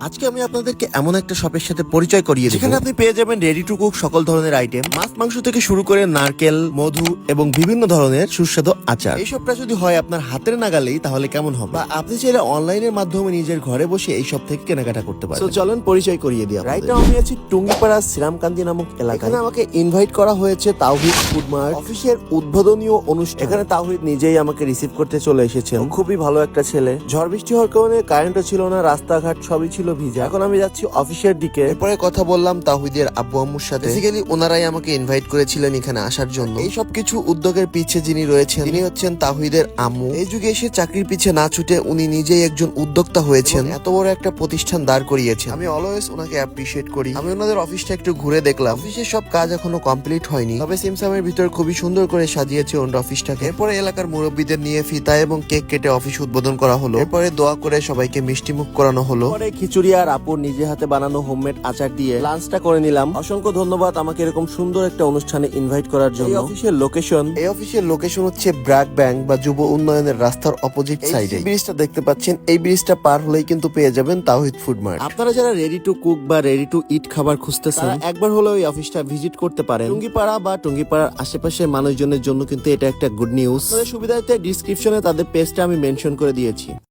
আজকে আমি আপনাদেরকে এমন একটা শপের সাথে পরিচয় করিয়ে দেব যেখানে আপনি পেয়ে যাবেন রেডি টু কুক সকল ধরনের আইটেম, মাছ মাংস থেকে শুরু করে নারকেল, মধু এবং বিভিন্ন ধরনের সুস্বাদু আচার। এই সবটা যদি হয় আপনার হাতের নাগালেই তাহলে কেমন হবে? বা আপনি চাইলে অনলাইনের মাধ্যমে নিজের ঘরে বসে এই সব থেকে কেনাকাটা করতে পারেন। তো চলেন পরিচয় করিয়ে দিই। রাইট নাও আমি আছি টুঙ্গিপাড়া শ্রীরামকান্তি নামক এলাকায়। এখানে আমাকে ইনভাইট করা হয়েছে তাওহিদ ফুড মার্ট অফিসের উদ্বোধনীয় অনুষ্ঠান। এখানে তাওহিদ নিজেই আমাকে রিসিভ করতে চলে এসেছেন। খুবই ভালো একটা ছেলে। ঝড় বৃষ্টি হওয়ার কারণে কারেন্টও ছিল না, রাস্তাঘাট সবই ছিল ভিজা। এখন আমি যাচ্ছি অফিসের দিকে। এরপরে কথা বললাম তাওহিদের আব্বু আম্মুর সাথে। বেসিক্যালি ওনারাই আমাকে ইনভাইট করেছিলেন এখানে আসার জন্য। এই সব কিছু উদ্যোগের পিছে যিনি রয়েছেন তিনি হচ্ছেন তাওহিদের আম্মু। এই যুগে এসে চাকরির পিছে না ছুটে উনি নিজেই একজন উদ্যোক্তা হয়েছেন, এত বড় একটা প্রতিষ্ঠান দাঁড় করিয়েছেন। আমি অলওয়েজ ওনাকে অ্যাপ্রিশিয়েট করি। আমি ওনাদের অফিসটা একটু ঘুরে দেখলাম। অফিসের সব কাজ এখনো কমপ্লিট হয়নি, তবে সিমসামের ভিতর খুবই সুন্দর করে সাজিয়েছে ওনার অফিসটাকে। এরপরে এলাকার মুরব্বীদের নিয়ে ফিতা এবং কেক কেটে অফিস উদ্বোধন করা হলো। এরপরে দোয়া করে সবাইকে মিষ্টি মুখ করানো হলো। পরে খিচুড়ি আর আপুর নিজে হাতে বানানো হোমমেড আচার দিয়ে লাঞ্চটা করে নিলাম। অসংখ্য ধন্যবাদ আমাকে এরকম সুন্দর একটা অনুষ্ঠানে ইনভাইট করার জন্য। এই অফিসের লোকেশন হচ্ছে ব্র্যাক ব্যাংক বা যুব উন্নয়নের রাস্তার অপোজিট সাইডে। ব্রিজটা দেখতে পাচ্ছেন, এই ব্রিজটা পার হলেই কিন্তু পেয়ে যাবেন তাওহিদ ফুড মার্ট। আপনারা যারা রেডি টু কুক বা রেডি টু ইট খাবার খুঁজতেছেন একবার হলেও এই অফিসটা ভিজিট করতে পারেন। টুঙ্গিপাড়া বা টুঙ্গিপাড়ার আশেপাশের মানুষজনের জন্য কিন্তু এটা একটা গুড নিউজ। সুবিধার্থে ডিসক্রিপশনে তাদের পেজটা আমি মেনশন করে দিয়েছি।